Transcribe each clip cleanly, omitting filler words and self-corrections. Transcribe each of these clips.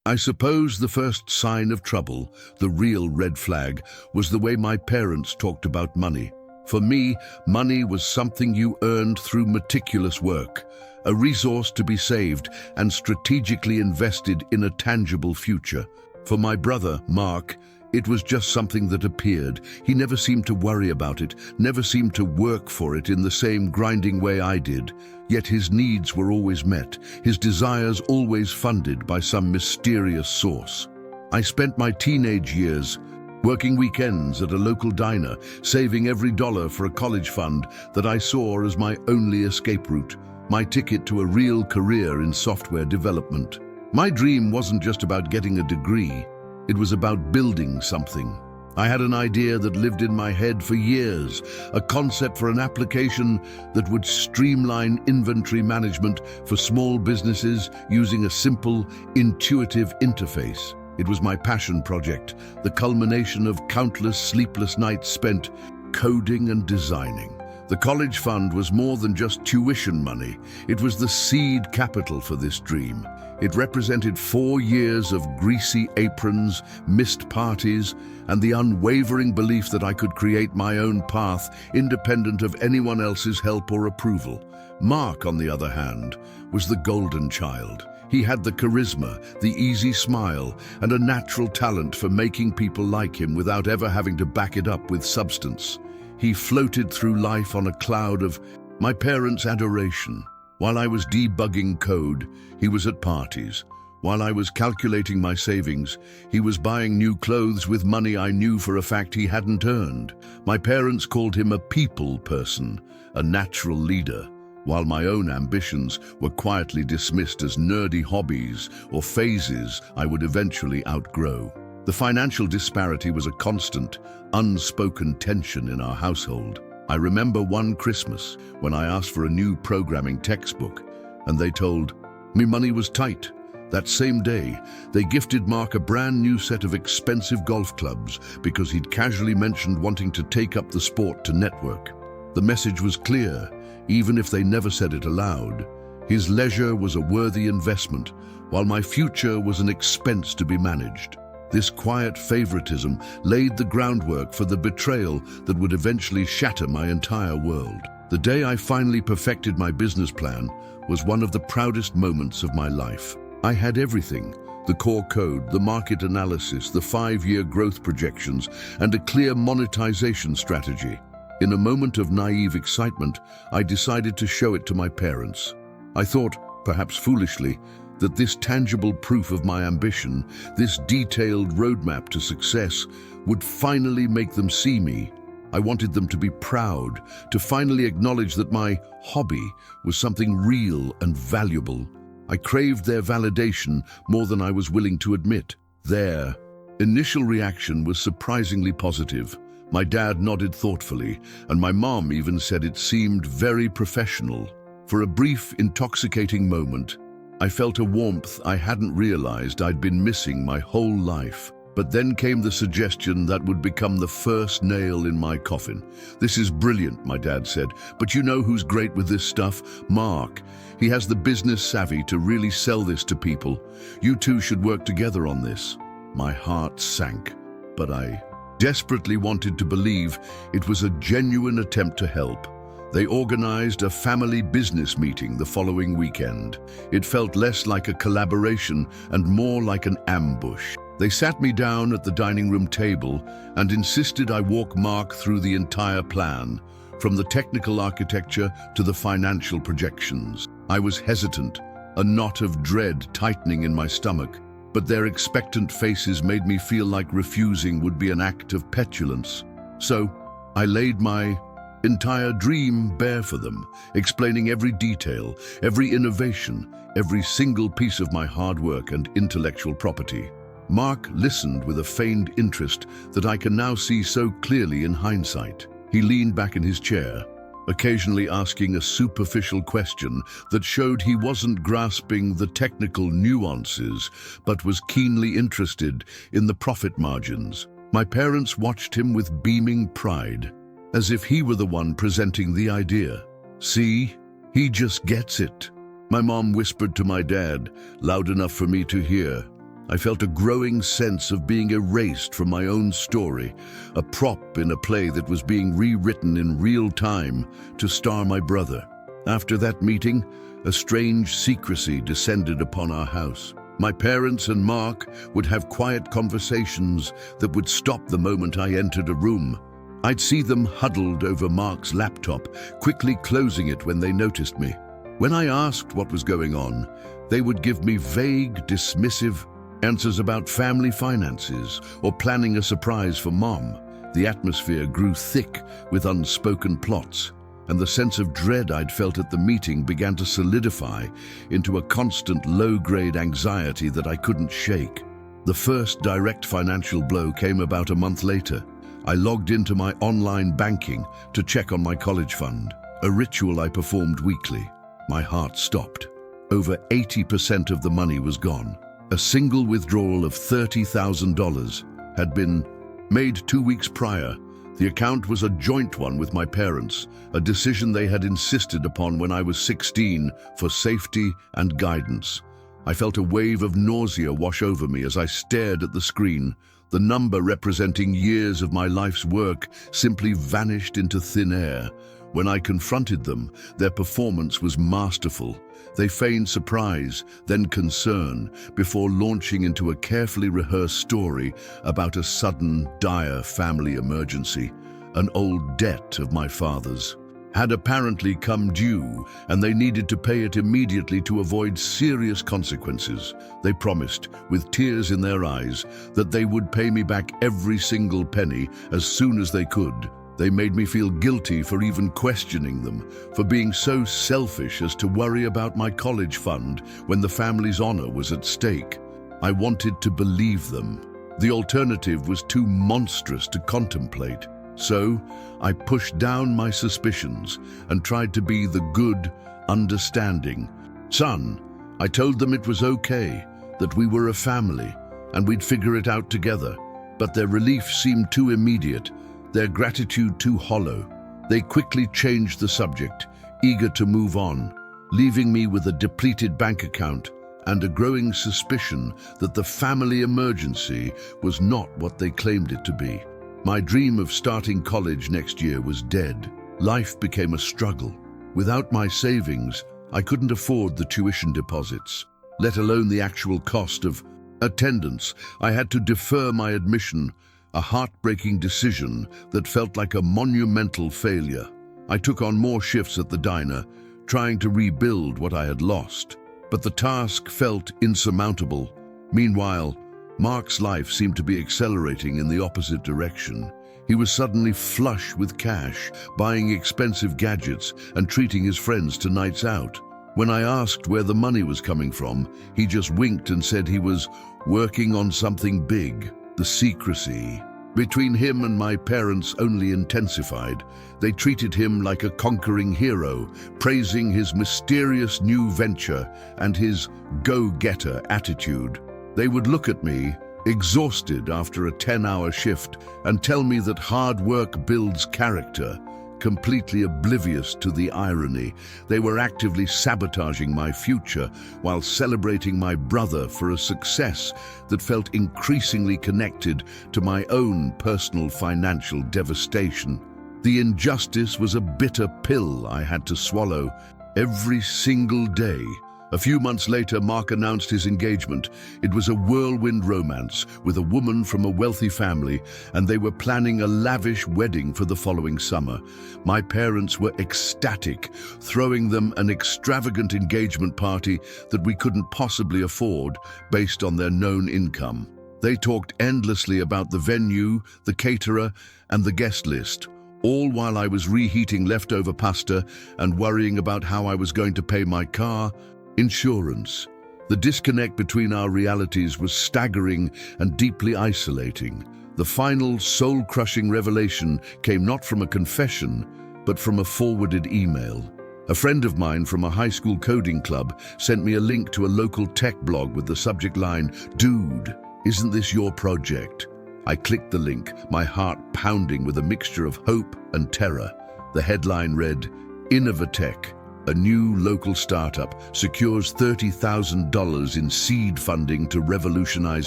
I suppose the first sign of trouble, the real red flag, was the way my parents talked about money. For me, money was something you earned through meticulous work, a resource to be saved and strategically invested in a tangible future. For my brother, Mark, it was just something that appeared. He never seemed to worry about it, never seemed to work for it in the same grinding way I did. Yet his needs were always met, his desires always funded by some mysterious source. I spent my teenage years working weekends at a local diner, saving every dollar for a college fund that I saw as my only escape route, my ticket to a real career in software development. My dream wasn't just about getting a degree, it was about building something. I had an idea that lived in my head for years, a concept for an application that would streamline inventory management for small businesses using a simple, intuitive interface. It was my passion project, the culmination of countless sleepless nights spent coding and designing. The college fund was more than just tuition money. It was the seed capital for this dream. It represented 4 years of greasy aprons, missed parties, and the unwavering belief that I could create my own path independent of anyone else's help or approval. Mark, on the other hand, was the golden child. He had the charisma, the easy smile, and a natural talent for making people like him without ever having to back it up with substance. He floated through life on a cloud of my parents' adoration. While I was debugging code, he was at parties. While I was calculating my savings, he was buying new clothes with money I knew for a fact he hadn't earned. My parents called him a people person, a natural leader, while my own ambitions were quietly dismissed as nerdy hobbies or phases I would eventually outgrow. The financial disparity was a constant, unspoken tension in our household. I remember one Christmas when I asked for a new programming textbook, and they told me money was tight. That same day, they gifted Mark a brand new set of expensive golf clubs because he'd casually mentioned wanting to take up the sport to network. The message was clear, even if they never said it aloud. His leisure was a worthy investment, while my future was an expense to be managed. This quiet favoritism laid the groundwork for the betrayal that would eventually shatter my entire world. The day I finally perfected my business plan was one of the proudest moments of my life. I had everything: the core code, the market analysis, the 5-year growth projections, and a clear monetization strategy. In a moment of naive excitement, I decided to show it to my parents. I thought, perhaps foolishly, that this tangible proof of my ambition, this detailed roadmap to success, would finally make them see me. I wanted them to be proud, to finally acknowledge that my hobby was something real and valuable. I craved their validation more than I was willing to admit. Their initial reaction was surprisingly positive. My dad nodded thoughtfully, and my mom even said it seemed very professional. For a brief, intoxicating moment, I felt a warmth I hadn't realized I'd been missing my whole life. But then came the suggestion that would become the first nail in my coffin. "This is brilliant," my dad said, "but you know who's great with this stuff? Mark. He has the business savvy to really sell this to people. You two should work together on this." My heart sank, but I desperately wanted to believe it was a genuine attempt to help. They organized a family business meeting the following weekend. It felt less like a collaboration and more like an ambush. They sat me down at the dining room table and insisted I walk Mark through the entire plan, from the technical architecture to the financial projections. I was hesitant, a knot of dread tightening in my stomach, but their expectant faces made me feel like refusing would be an act of petulance. So I laid my entire dream bare for them, explaining every detail, every innovation, every single piece of my hard work and intellectual property. Mark listened with a feigned interest that I can now see so clearly in hindsight. He leaned back in his chair, occasionally asking a superficial question that showed he wasn't grasping the technical nuances, but was keenly interested in the profit margins. My parents watched him with beaming pride, as if he were the one presenting the idea. "See, he just gets it," my mom whispered to my dad, loud enough for me to hear. I felt a growing sense of being erased from my own story, a prop in a play that was being rewritten in real time to star my brother. After that meeting, a strange secrecy descended upon our house. My parents and Mark would have quiet conversations that would stop the moment I entered a room. I'd see them huddled over Mark's laptop, quickly closing it when they noticed me. When I asked what was going on, they would give me vague, dismissive answers about family finances or planning a surprise for Mom. The atmosphere grew thick with unspoken plots, and the sense of dread I'd felt at the meeting began to solidify into a constant low-grade anxiety that I couldn't shake. The first direct financial blow came about a month later. I logged into my online banking to check on my college fund, a ritual I performed weekly. My heart stopped. Over 80% of the money was gone. A single withdrawal of $30,000 had been made 2 weeks prior. The account was a joint one with my parents, a decision they had insisted upon when I was 16 for safety and guidance. I felt a wave of nausea wash over me as I stared at the screen. The number representing years of my life's work simply vanished into thin air. When I confronted them, their performance was masterful. They feigned surprise, then concern, before launching into a carefully rehearsed story about a sudden, dire family emergency. An old debt of my father's had apparently come due, and they needed to pay it immediately to avoid serious consequences. They promised, with tears in their eyes, that they would pay me back every single penny as soon as they could. They made me feel guilty for even questioning them, for being so selfish as to worry about my college fund when the family's honor was at stake. I wanted to believe them. The alternative was too monstrous to contemplate. So, I pushed down my suspicions and tried to be the good, understanding son. I told them it was okay, that we were a family, and we'd figure it out together. But their relief seemed too immediate, their gratitude too hollow. They quickly changed the subject, eager to move on, leaving me with a depleted bank account and a growing suspicion that the family emergency was not what they claimed it to be. My dream of starting college next year was dead. Life became a struggle. Without my savings, I couldn't afford the tuition deposits, let alone the actual cost of attendance. I had to defer my admission, a heartbreaking decision that felt like a monumental failure. I took on more shifts at the diner, trying to rebuild what I had lost. But the task felt insurmountable. Meanwhile, Mark's life seemed to be accelerating in the opposite direction. He was suddenly flush with cash, buying expensive gadgets and treating his friends to nights out. When I asked where the money was coming from, he just winked and said he was working on something big. The secrecy between him and my parents only intensified. They treated him like a conquering hero, praising his mysterious new venture and his go-getter attitude. They would look at me, exhausted after a 10-hour shift, and tell me that hard work builds character, completely oblivious to the irony. They were actively sabotaging my future while celebrating my brother for a success that felt increasingly connected to my own personal financial devastation. The injustice was a bitter pill I had to swallow every single day. A few months later, Mark announced his engagement. It was a whirlwind romance with a woman from a wealthy family, and they were planning a lavish wedding for the following summer. My parents were ecstatic, throwing them an extravagant engagement party that we couldn't possibly afford based on their known income. They talked endlessly about the venue, the caterer, and the guest list, all while I was reheating leftover pasta and worrying about how I was going to pay my car insurance. The disconnect between our realities was staggering and deeply isolating. The final soul-crushing revelation came not from a confession, but from a forwarded email. A friend of mine from a high school coding club sent me a link to a local tech blog with the subject line, "Dude, isn't this your project?" I clicked the link, my heart pounding with a mixture of hope and terror. The headline read, "Innovatech, A new local startup secures $30,000 in seed funding to revolutionize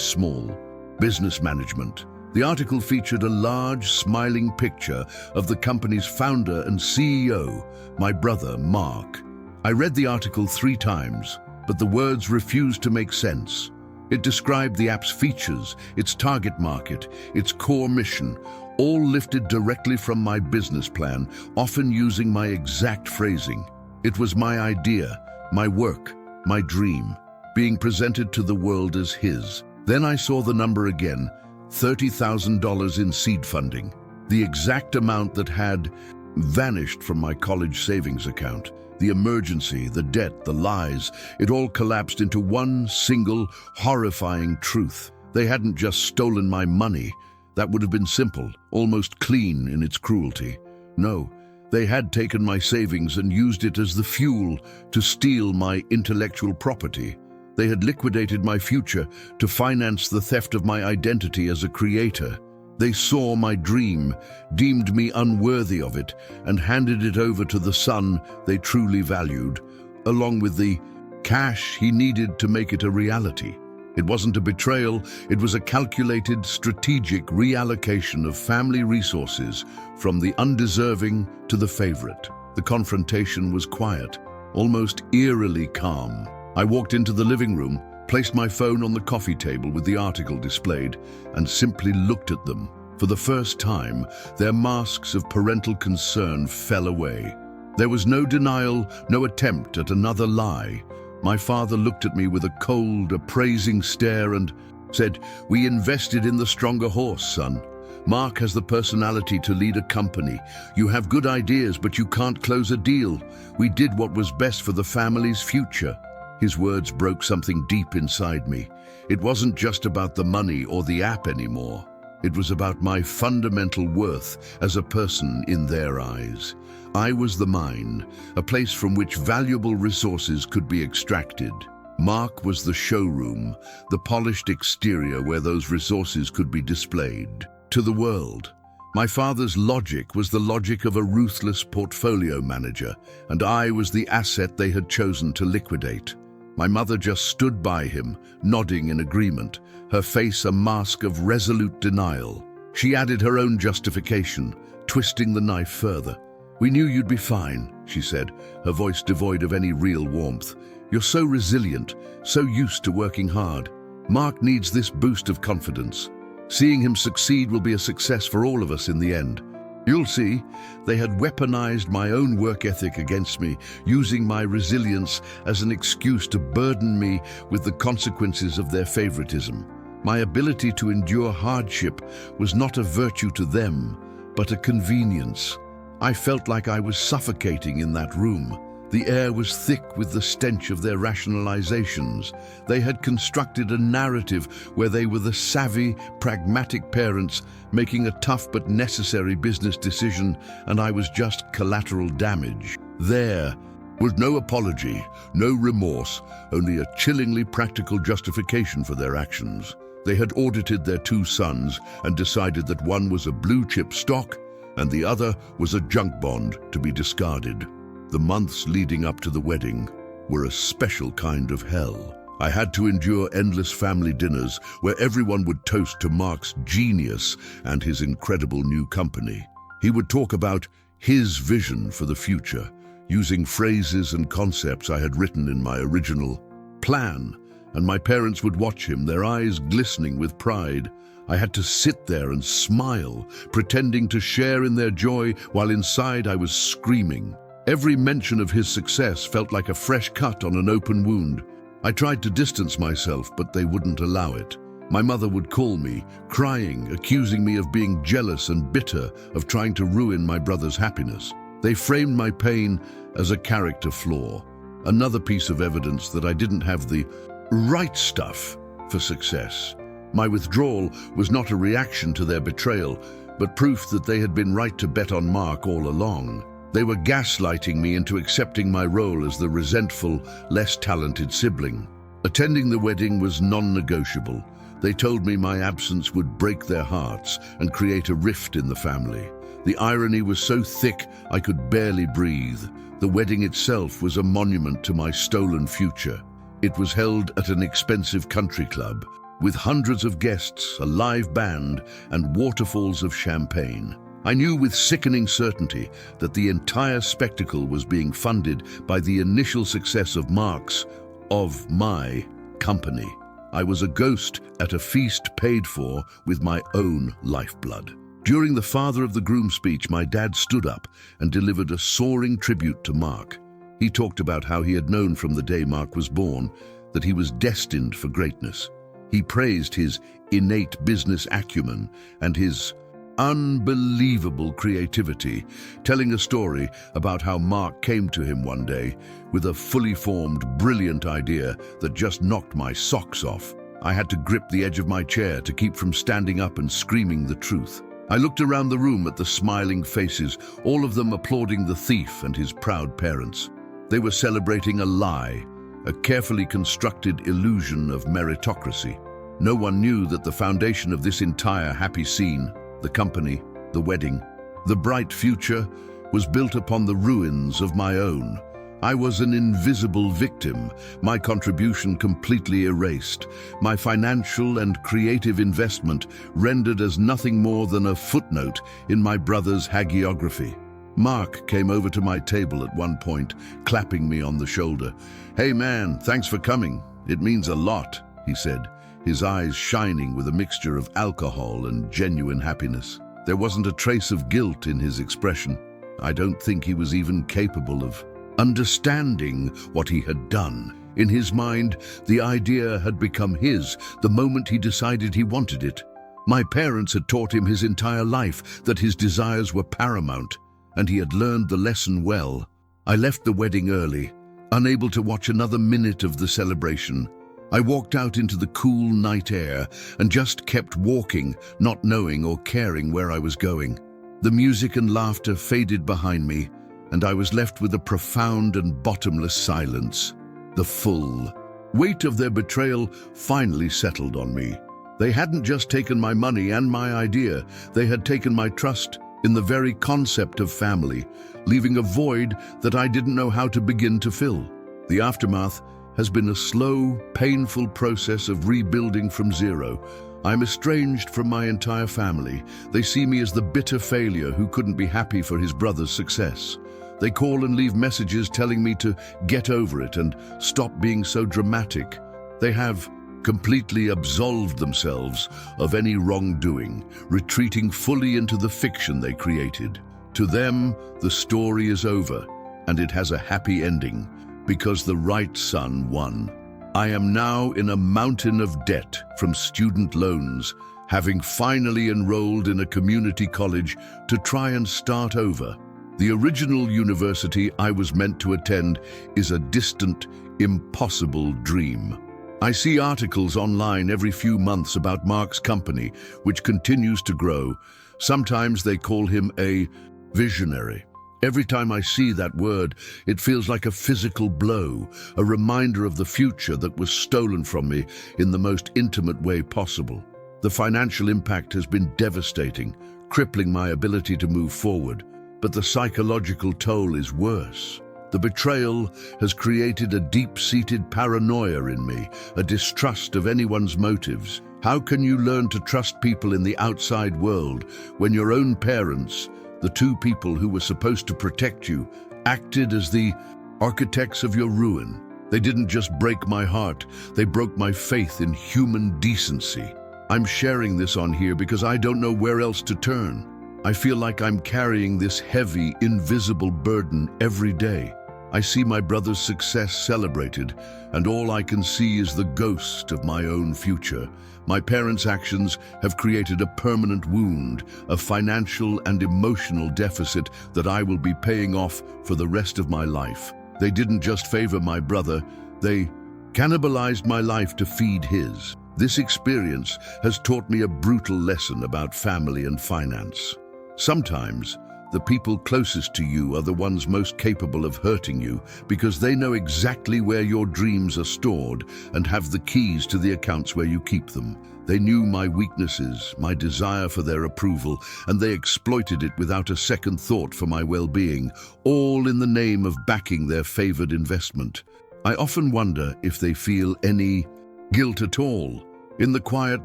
small business management. The article featured a large, smiling picture of the company's founder and CEO, my brother, Mark. I read the article 3 times, but the words refused to make sense. It described the app's features, its target market, its core mission, all lifted directly from my business plan, often using my exact phrasing. It was my idea, my work, my dream, being presented to the world as his. Then I saw the number again, $30,000 in seed funding, the exact amount that had vanished from my college savings account. The emergency, the debt, the lies, it all collapsed into one single, horrifying truth. They hadn't just stolen my money. That would have been simple, almost clean in its cruelty. No, they had taken my savings and used it as the fuel to steal my intellectual property. They had liquidated my future to finance the theft of my identity as a creator. They saw my dream, deemed me unworthy of it, and handed it over to the son they truly valued, along with the cash he needed to make it a reality. It wasn't a betrayal, it was a calculated, strategic reallocation of family resources from the undeserving to the favorite. The confrontation was quiet, almost eerily calm. I walked into the living room, placed my phone on the coffee table with the article displayed, and simply looked at them. For the first time, their masks of parental concern fell away. There was no denial, no attempt at another lie. My father looked at me with a cold, appraising stare and said, "We invested in the stronger horse, son. Mark has the personality to lead a company. You have good ideas, but you can't close a deal. We did what was best for the family's future." His words broke something deep inside me. It wasn't just about the money or the app anymore. It was about my fundamental worth as a person in their eyes. I was the mine, a place from which valuable resources could be extracted. Mark was the showroom, the polished exterior where those resources could be displayed to the world. My father's logic was the logic of a ruthless portfolio manager, and I was the asset they had chosen to liquidate. My mother just stood by him, nodding in agreement, her face a mask of resolute denial. She added her own justification, twisting the knife further. "We knew you'd be fine," she said, her voice devoid of any real warmth. "You're so resilient, so used to working hard. Mark needs this boost of confidence. Seeing him succeed will be a success for all of us in the end. You'll see." They had weaponized my own work ethic against me, using my resilience as an excuse to burden me with the consequences of their favoritism. My ability to endure hardship was not a virtue to them, but a convenience. I felt like I was suffocating in that room. The air was thick with the stench of their rationalizations. They had constructed a narrative where they were the savvy, pragmatic parents making a tough but necessary business decision, and I was just collateral damage. There was no apology, no remorse, only a chillingly practical justification for their actions. They had audited their 2 sons and decided that one was a blue-chip stock and the other was a junk bond to be discarded. The months leading up to the wedding were a special kind of hell. I had to endure endless family dinners where everyone would toast to Mark's genius and his incredible new company. He would talk about his vision for the future, using phrases and concepts I had written in my original plan, and my parents would watch him, their eyes glistening with pride. I had to sit there and smile, pretending to share in their joy while inside I was screaming. Every mention of his success felt like a fresh cut on an open wound. I tried to distance myself, but they wouldn't allow it. My mother would call me, crying, accusing me of being jealous and bitter, of trying to ruin my brother's happiness. They framed my pain as a character flaw, another piece of evidence that I didn't have the right stuff for success. My withdrawal was not a reaction to their betrayal, but proof that they had been right to bet on Mark all along. They were gaslighting me into accepting my role as the resentful, less talented sibling. Attending the wedding was non-negotiable. They told me my absence would break their hearts and create a rift in the family. The irony was so thick I could barely breathe. The wedding itself was a monument to my stolen future. It was held at an expensive country club, with hundreds of guests, a live band, and waterfalls of champagne. I knew with sickening certainty that the entire spectacle was being funded by the initial success of my company. I was a ghost at a feast paid for with my own lifeblood. During the father of the groom speech, my dad stood up and delivered a soaring tribute to Mark. He talked about how he had known from the day Mark was born that he was destined for greatness. He praised his innate business acumen and his unbelievable creativity, telling a story about how Mark came to him one day with a fully formed, brilliant idea that just knocked my socks off. I had to grip the edge of my chair to keep from standing up and screaming the truth. I looked around the room at the smiling faces, all of them applauding the thief and his proud parents. They were celebrating a lie, a carefully constructed illusion of meritocracy. No one knew that the foundation of this entire happy scene, the company, the wedding, the bright future, was built upon the ruins of my own. I was an invisible victim, my contribution completely erased, my financial and creative investment rendered as nothing more than a footnote in my brother's hagiography. Mark came over to my table at one point, clapping me on the shoulder. "Hey man, thanks for coming. It means a lot," he said, his eyes shining with a mixture of alcohol and genuine happiness. There wasn't a trace of guilt in his expression. I don't think he was even capable of understanding what he had done. In his mind, the idea had become his the moment he decided he wanted it. My parents had taught him his entire life that his desires were paramount, and he had learned the lesson well. I left the wedding early, unable to watch another minute of the celebration. I walked out into the cool night air and just kept walking, not knowing or caring where I was going. The music and laughter faded behind me, and I was left with a profound and bottomless silence. The full weight of their betrayal finally settled on me. They hadn't just taken my money and my idea, they had taken my trust in the very concept of family, leaving a void that I didn't know how to begin to fill. The aftermath has been a slow, painful process of rebuilding from zero. I'm estranged from my entire family. They see me as the bitter failure who couldn't be happy for his brother's success. They call and leave messages telling me to get over it and stop being so dramatic. They have completely absolved themselves of any wrongdoing, retreating fully into the fiction they created. To them, the story is over, and it has a happy ending, because the right son won. I am now in a mountain of debt from student loans, having finally enrolled in a community college to try and start over. The original university I was meant to attend is a distant, impossible dream. I see articles online every few months about Mark's company, which continues to grow. Sometimes they call him a visionary. Every time I see that word, it feels like a physical blow, a reminder of the future that was stolen from me in the most intimate way possible. The financial impact has been devastating, crippling my ability to move forward. But the psychological toll is worse. The betrayal has created a deep-seated paranoia in me, a distrust of anyone's motives. How can you learn to trust people in the outside world when your own parents, the two people who were supposed to protect you, acted as the architects of your ruin? They didn't just break my heart, they broke my faith in human decency. I'm sharing this on here because I don't know where else to turn. I feel like I'm carrying this heavy, invisible burden every day. I see my brother's success celebrated, and all I can see is the ghost of my own future. My parents' actions have created a permanent wound, a financial and emotional deficit that I will be paying off for the rest of my life. They didn't just favor my brother, they cannibalized my life to feed his. This experience has taught me a brutal lesson about family and finance. Sometimes, the people closest to you are the ones most capable of hurting you because they know exactly where your dreams are stored and have the keys to the accounts where you keep them. They knew my weaknesses, my desire for their approval, and they exploited it without a second thought for my well-being, all in the name of backing their favored investment. I often wonder if they feel any guilt at all. In the quiet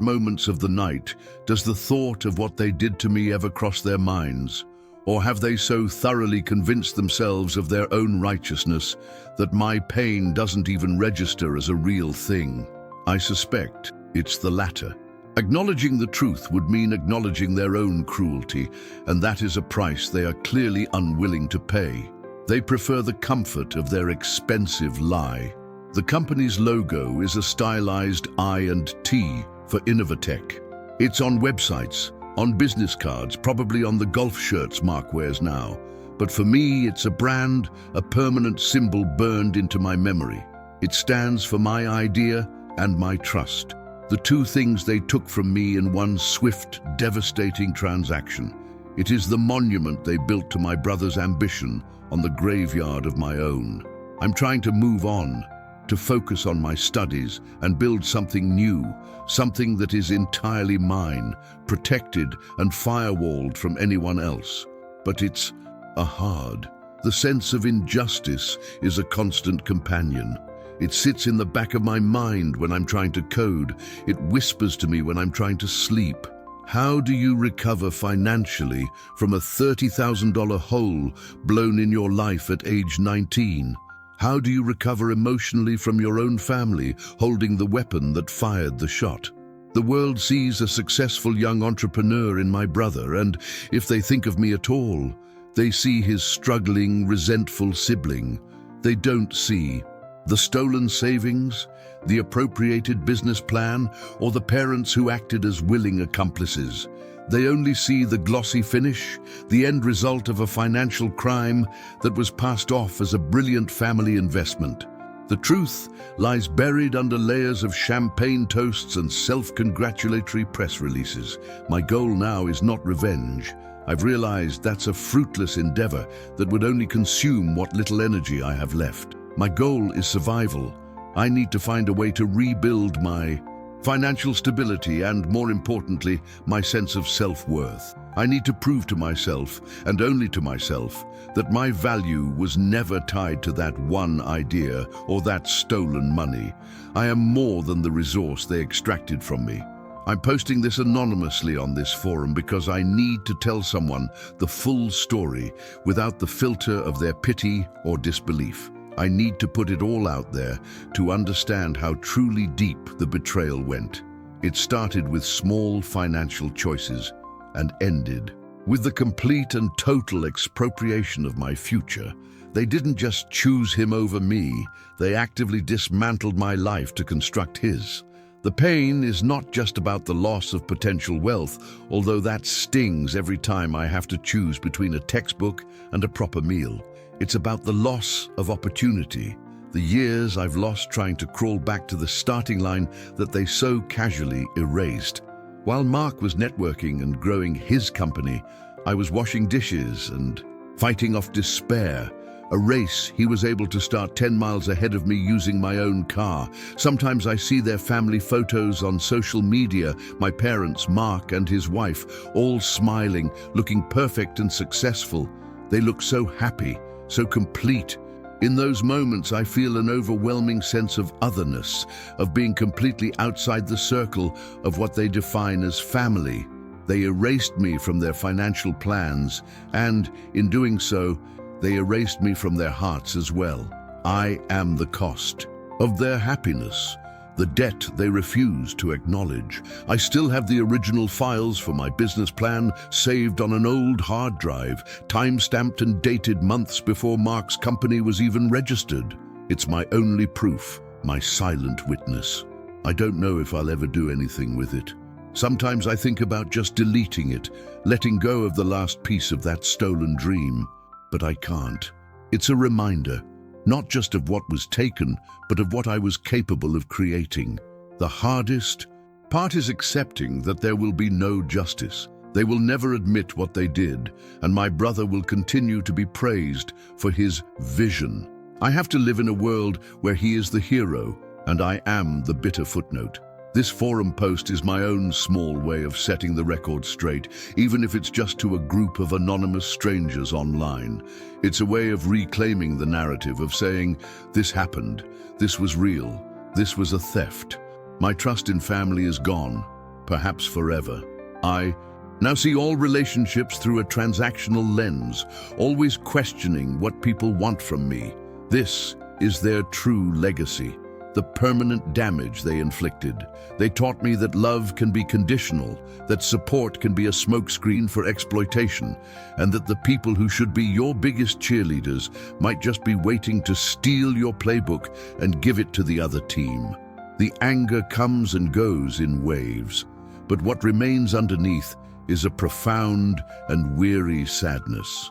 moments of the night, does the thought of what they did to me ever cross their minds? Or have they so thoroughly convinced themselves of their own righteousness that my pain doesn't even register as a real thing? I suspect it's the latter. Acknowledging the truth would mean acknowledging their own cruelty, and that is a price they are clearly unwilling to pay. They prefer the comfort of their expensive lie. The company's logo is a stylized I and T for Innovatech. It's on websites, on business cards, probably on the golf shirts Mark wears now. But for me, it's a brand, a permanent symbol burned into my memory. It stands for my idea and my trust. The two things they took from me in one swift, devastating transaction. It is the monument they built to my brother's ambition on the graveyard of my own. I'm trying to move on, to focus on my studies and build something new, something that is entirely mine, protected and firewalled from anyone else. But it's hard. The sense of injustice is a constant companion. It sits in the back of my mind when I'm trying to code. It whispers to me when I'm trying to sleep. How do you recover financially from a $30,000 hole blown in your life at age 19? How do you recover emotionally from your own family holding the weapon that fired the shot? The world sees a successful young entrepreneur in my brother, and if they think of me at all, they see his struggling, resentful sibling. They don't see the stolen savings, the appropriated business plan, or the parents who acted as willing accomplices. They only see the glossy finish, the end result of a financial crime that was passed off as a brilliant family investment. The truth lies buried under layers of champagne toasts and self-congratulatory press releases. My goal now is not revenge. I've realized that's a fruitless endeavor that would only consume what little energy I have left. My goal is survival. I need to find a way to rebuild my financial stability and, more importantly, my sense of self-worth. I need to prove to myself, and only to myself, that my value was never tied to that one idea or that stolen money. I am more than the resource they extracted from me. I'm posting this anonymously on this forum because I need to tell someone the full story without the filter of their pity or disbelief. I need to put it all out there to understand how truly deep the betrayal went. It started with small financial choices and ended with the complete and total expropriation of my future. They didn't just choose him over me, they actively dismantled my life to construct his. The pain is not just about the loss of potential wealth, although that stings every time I have to choose between a textbook and a proper meal. It's about the loss of opportunity, the years I've lost trying to crawl back to the starting line that they so casually erased. While Mark was networking and growing his company, I was washing dishes and fighting off despair. A race he was able to start 10 miles ahead of me using my own car. Sometimes I see their family photos on social media, my parents, Mark and his wife, all smiling, looking perfect and successful. They look so happy, so complete. In those moments, I feel an overwhelming sense of otherness, of being completely outside the circle of what they define as family. They erased me from their financial plans, and in doing so, they erased me from their hearts as well. I am the cost of their happiness, the debt they refuse to acknowledge. I still have the original files for my business plan saved on an old hard drive, time-stamped and dated months before Mark's company was even registered. It's my only proof, my silent witness. I don't know if I'll ever do anything with it. Sometimes I think about just deleting it, letting go of the last piece of that stolen dream. But I can't. It's a reminder, not just of what was taken, but of what I was capable of creating. The hardest part is accepting that there will be no justice. They will never admit what they did, and my brother will continue to be praised for his vision. I have to live in a world where he is the hero, and I am the bitter footnote. This forum post is my own small way of setting the record straight, even if it's just to a group of anonymous strangers online. It's a way of reclaiming the narrative, of saying, this happened, this was real, this was a theft. My trust in family is gone, perhaps forever. I now see all relationships through a transactional lens, always questioning what people want from me. This is their true legacy, the permanent damage they inflicted. They taught me that love can be conditional, that support can be a smokescreen for exploitation, and that the people who should be your biggest cheerleaders might just be waiting to steal your playbook and give it to the other team. The anger comes and goes in waves, but what remains underneath is a profound and weary sadness.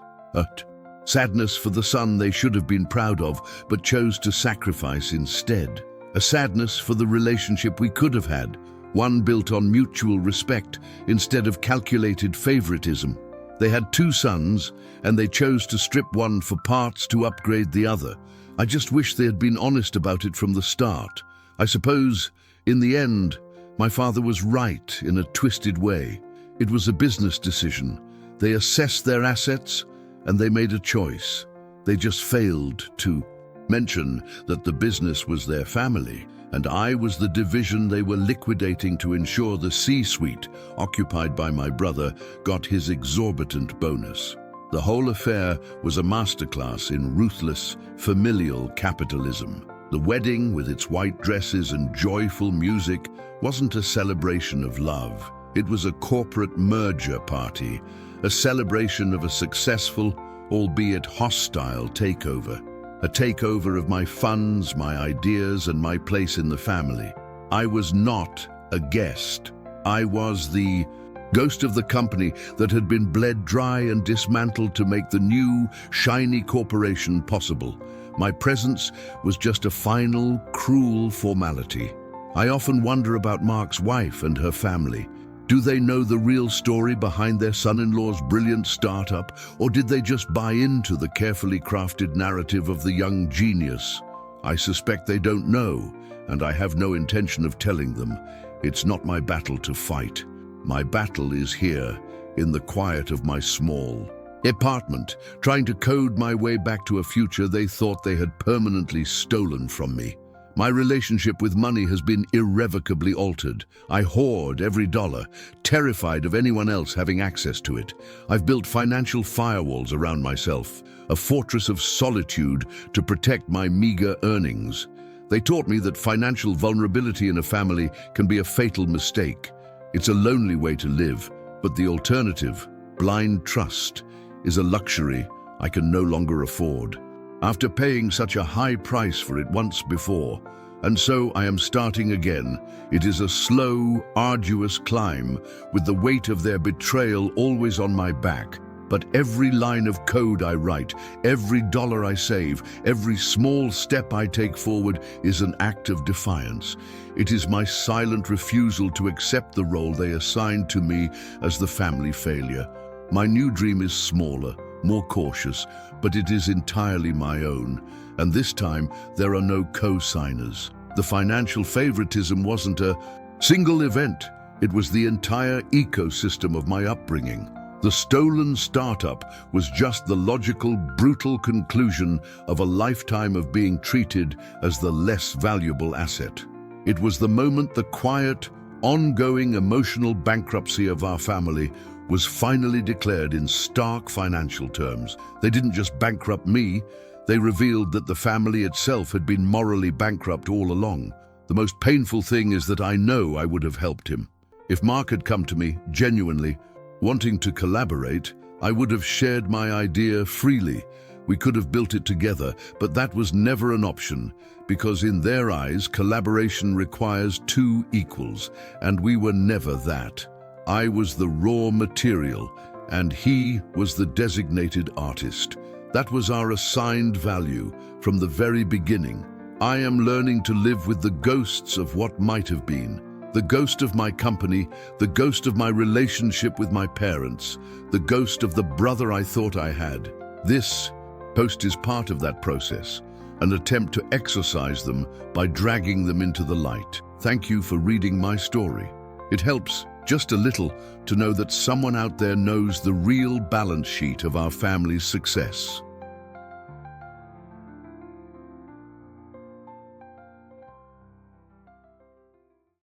Sadness for the son they should have been proud of, but chose to sacrifice instead. A sadness for the relationship we could have had, one built on mutual respect instead of calculated favoritism. They had two sons, and they chose to strip one for parts to upgrade the other. I just wish they had been honest about it from the start. I suppose, in the end, my father was right in a twisted way. It was a business decision. They assessed their assets, and they made a choice. They just failed to mention that the business was their family, and I was the division they were liquidating to ensure the C-suite, occupied by my brother, got his exorbitant bonus. The whole affair was a masterclass in ruthless, familial capitalism. The wedding, with its white dresses and joyful music, wasn't a celebration of love. It was a corporate merger party, a celebration of a successful, albeit hostile, takeover. A takeover of my funds, my ideas, and my place in the family. I was not a guest. I was the ghost of the company that had been bled dry and dismantled to make the new, shiny corporation possible. My presence was just a final, cruel formality. I often wonder about Mark's wife and her family. Do they know the real story behind their son-in-law's brilliant startup, or did they just buy into the carefully crafted narrative of the young genius? I suspect they don't know, and I have no intention of telling them. It's not my battle to fight. My battle is here, in the quiet of my small apartment, trying to code my way back to a future they thought they had permanently stolen from me. My relationship with money has been irrevocably altered. I hoard every dollar, terrified of anyone else having access to it. I've built financial firewalls around myself, a fortress of solitude to protect my meager earnings. They taught me that financial vulnerability in a family can be a fatal mistake. It's a lonely way to live, but the alternative, blind trust, is a luxury I can no longer afford. After paying such a high price for it once before, and so I am starting again. It is a slow, arduous climb, with the weight of their betrayal always on my back. But every line of code I write, every dollar I save, every small step I take forward is an act of defiance. It is my silent refusal to accept the role they assigned to me as the family failure. My new dream is smaller, more cautious, but it is entirely my own. And this time, there are no co-signers. The financial favoritism wasn't a single event. It was the entire ecosystem of my upbringing. The stolen startup was just the logical, brutal conclusion of a lifetime of being treated as the less valuable asset. It was the moment the quiet, ongoing emotional bankruptcy of our family was finally declared in stark financial terms. They didn't just bankrupt me, they revealed that the family itself had been morally bankrupt all along. The most painful thing is that I know I would have helped him. If Mark had come to me, genuinely, wanting to collaborate, I would have shared my idea freely. We could have built it together, but that was never an option, because in their eyes, collaboration requires two equals, and we were never that. I was the raw material, and he was the designated artist. That was our assigned value from the very beginning. I am learning to live with the ghosts of what might have been. The ghost of my company, the ghost of my relationship with my parents, the ghost of the brother I thought I had. This post is part of that process, an attempt to exorcise them by dragging them into the light. Thank you for reading my story. It helps, just a little, to know that someone out there knows the real balance sheet of our family's success.